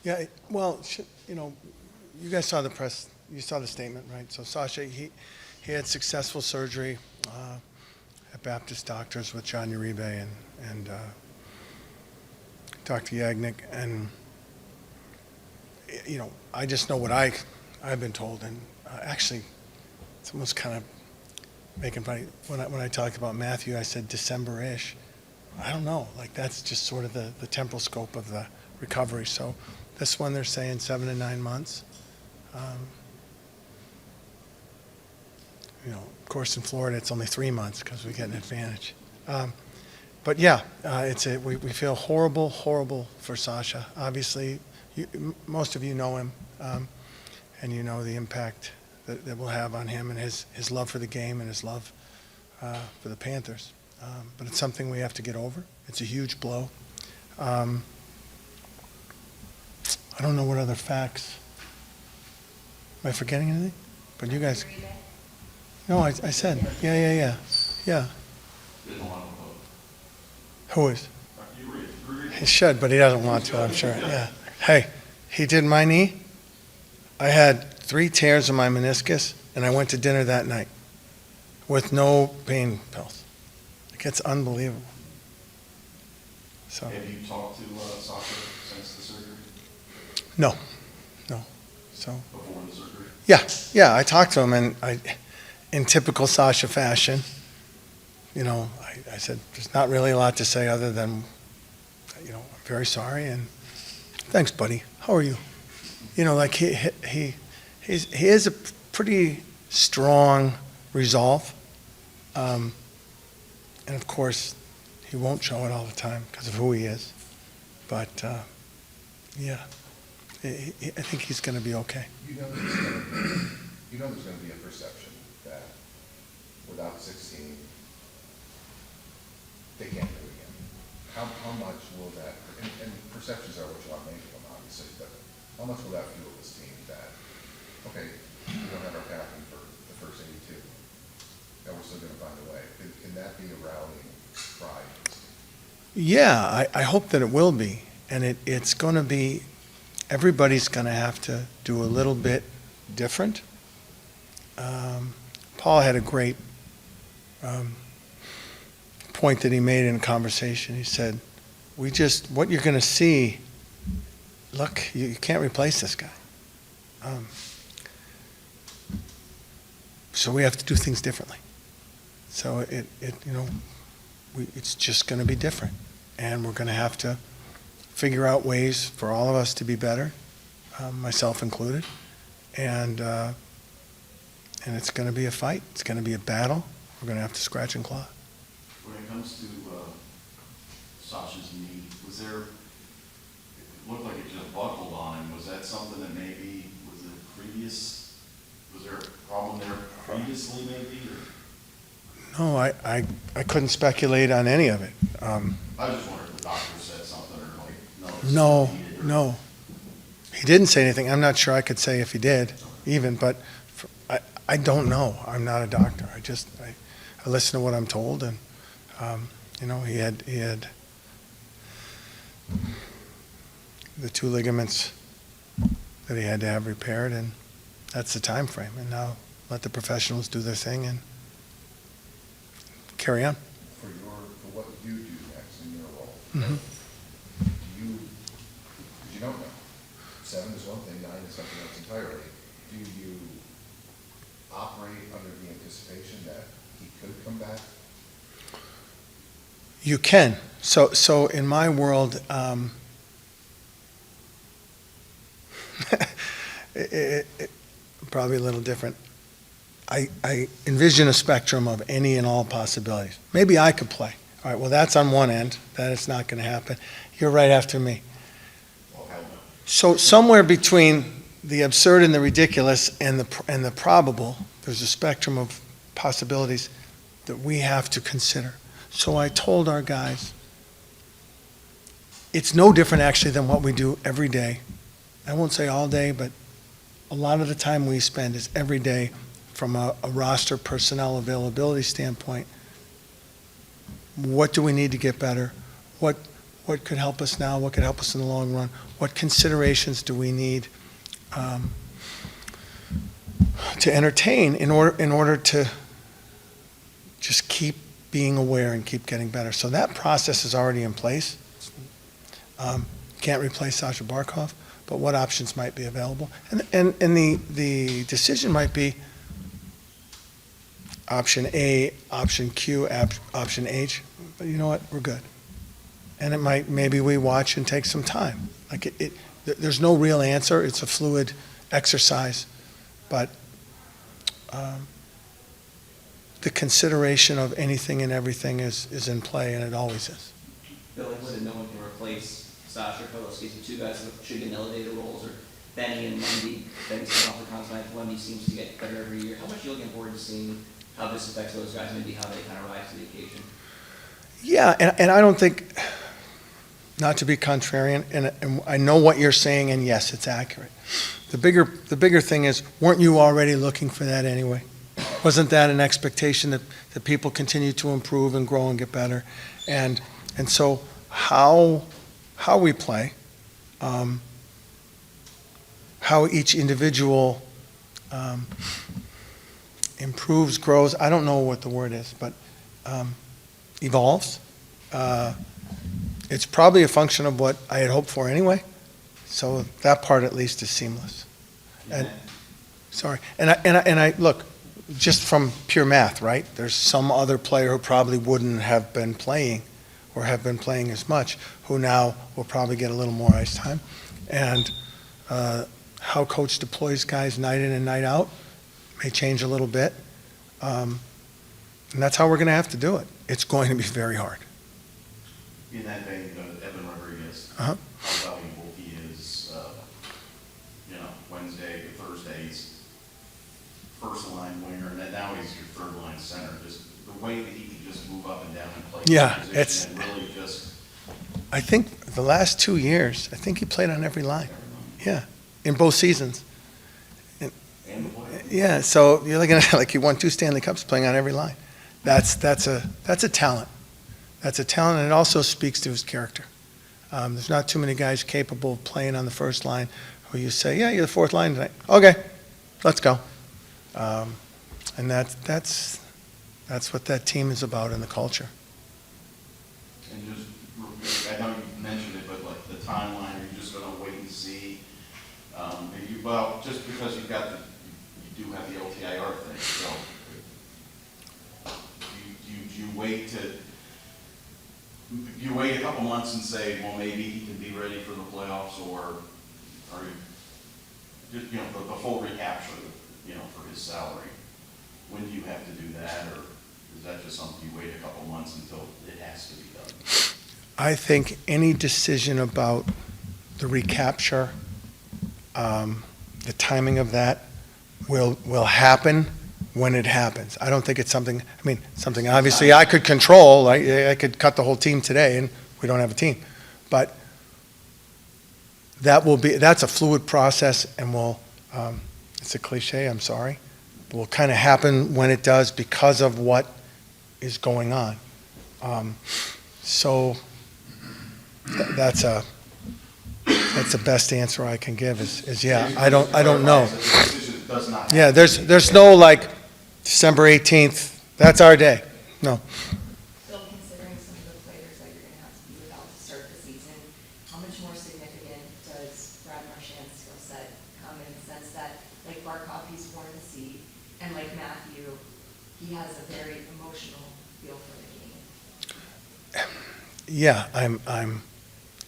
Yeah, well, you guys saw the press, you saw the statement, right? So Sasha, he had successful surgery at Baptist Doctors with John Uribe and Dr. Yagnik, and I just know what I've been told, and actually, it's almost kind of making funny. When I talked about Matthew, I said December-ish. I don't know, like that's just sort of the temporal scope of the recovery. So this one they're saying 7 to 9 months. Of course in Florida it's only 3 months because we get an advantage. But yeah, we feel horrible for Sasha. Obviously, most of you know him, and you know the impact that will have on him and his love for the game and his love for the Panthers. But it's something we have to get over. It's a huge blow. I don't know what other facts. Am I forgetting anything? But you guys. No, I said. Yeah. Who is? He should, but he doesn't want to, I'm sure. Yeah. Hey, he did my knee. I had 3 tears in my meniscus, and I went to dinner that night with no pain pills. Like, it's unbelievable. So. Have you talked to Sasha since the surgery? No. So. Before the surgery? Yeah. I talked to him, and in typical Sasha fashion, I said, there's not really a lot to say other than, I'm very sorry, and thanks, buddy. How are you? Like he has a pretty strong resolve, and of course, he won't show it all the time because of who he is. But yeah, I think he's going to be okay. There's going to be a perception that without 16, they can't do it again. How much will that, and perceptions are what you want to make of them, obviously, but how much will that fuel this team that, okay, we don't have our captain for the first 82, and we're still going to find a way? Can that be a rallying cry? Yeah, I hope that it will be. And it's going to be, everybody's going to have to do a little bit different. Paul had a great point that he made in a conversation. He said, what you're going to see, look, you can't replace this guy. So we have to do things differently. So it's just going to be different. And we're going to have to figure out ways for all of us to be better, myself included. And it's going to be a fight. It's going to be a battle. We're going to have to scratch and claw. When it comes to Sasha's knee, it looked like it just buckled on him. Was that something that maybe was there a problem there previously maybe? Or? No, I couldn't speculate on any of it. I was just wondering if the doctor said something or No. He didn't say anything. I'm not sure I could say if he did even, but I don't know. I'm not a doctor. I listen to what I'm told, and he had the 2 ligaments that he had to have repaired, and that's the time frame. And now let the professionals do their thing and carry on. For what you do next in your role, Mm-hmm. because you don't know. 7 is one thing, 9 is something else entirely. Do you operate under the anticipation that he could come back? You can. So in my world, probably a little different. I envision a spectrum of any and all possibilities. Maybe I could play. All right, well, that's on one end. That it's not going to happen. You're right after me. Oh, hell no. So somewhere between the absurd and the ridiculous and the probable, there's a spectrum of possibilities that we have to consider. So I told our guys, it's no different actually than what we do every day. I won't say all day, but a lot of the time we spend is every day from a roster personnel availability standpoint. What do we need to get better? What what could help us now, what could help us in the long run, what considerations do we need to entertain in order to just keep being aware and keep getting better. So that process is already in place. Can't replace Sasha Barkov, but what options might be available? And the decision might be option A, option Q, option H. But you know what? We're good. And it might, maybe we watch and take some time. Like there's no real answer. It's a fluid exercise. But the consideration of anything and everything is in play, and it always is. Bill, like, whether no one can replace Sasha or Carlos, these are two guys that should get in elevator roles, or Benny and Wendy. Benny's coming off the contract. Wendy seems to get better every year. How much are you looking forward to seeing how this affects those guys, maybe how they kind of rise to the occasion? Yeah, and I don't think, not to be contrarian, and I know what you're saying, and yes, it's accurate. The bigger thing is, weren't you already looking for that anyway? Wasn't that an expectation that people continue to improve and grow and get better? And so how we play, how each individual improves, grows, I don't know what the word is, but evolves. It's probably a function of what I had hoped for anyway. So that part at least is seamless. And sorry, and I look, just from pure math, right? There's some other player who probably wouldn't have been playing or have been playing as much, who now will probably get a little more ice time. And how coach deploys guys night in and night out may change a little bit. And that's how we're going to have to do it. It's going to be very hard. In that vein, Evan Rodriguez, Uh-huh. how valuable he is, Wednesday, Thursdays, first line winger, and then now he's your third line center. Just the way that he can just move up and down and play Yeah, position it's- and really just. I think the last 2 years, I think he played on every line. Yeah, in both seasons. And the player. Yeah, so you're looking at like he won 2 Stanley Cups playing on every line. That's a talent. That's a talent, and it also speaks to his character. There's not too many guys capable of playing on the first line who you say, yeah, you're the fourth line tonight. Okay, let's go. And that's what that team is about in the culture. And just, I know you mentioned it, but like the timeline, are you just gonna wait and see? Well, just because you do have the LTIR thing, so do you wait a couple months and say, well, maybe he can be ready for the playoffs, or are you, just, the full recapture, for his salary? When do you have to do that, or is that just something you wait a couple months until it has to be done? I think any decision about the recapture, the timing of that will happen when it happens. I don't think it's something obviously I could control. I could cut the whole team today and we don't have a team. But that's a fluid process, and it's a cliche, I'm sorry, will kind of happen when it does because of what is going on. So that's the best answer I can give is yeah, I don't know. The decision does not. Yeah, there's no like December 18th, that's our day. No. Still considering some of the players that you're gonna have to be without to start the season, how much more significant does Brad Marchand's skill set come in the sense that, like Barkov, he's born to see, and like Matthew, he has a very emotional feel for the game. Yeah,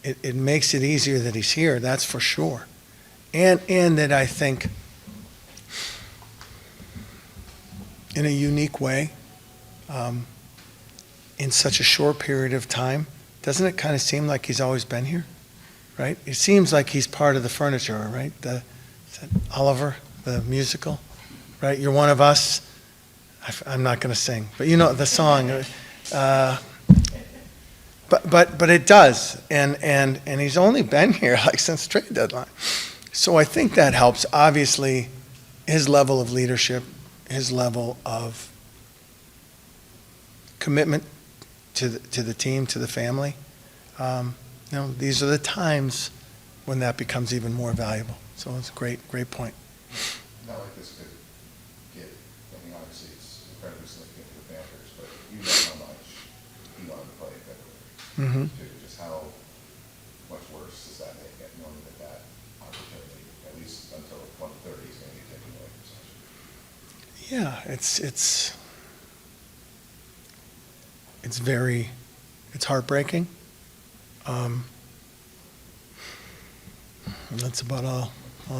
it makes it easier that he's here, that's for sure. And that I think in a unique way, in such a short period of time, doesn't it kind of seem like he's always been here, right? It seems like he's part of the furniture, right? Is that Oliver, the musical, right? You're one of us. I'm not going to sing, but you know the song. But it does, and he's only been here like since trade deadline. So I think that helps. Obviously, his level of leadership, his level of commitment to the team, to the family, these are the times when that becomes even more valuable. So it's a great point. Not like this could get, I mean, obviously it's incredibly significant for the Panthers, but you know how much he wanted to play in February. Too. Just how much worse does that make it, knowing that that opportunity, at least until 2030, is going to get taken away from Sasha? Yeah, it's heartbreaking. That's about all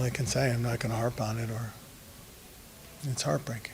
I can say. I'm not going to harp on it, or it's heartbreaking.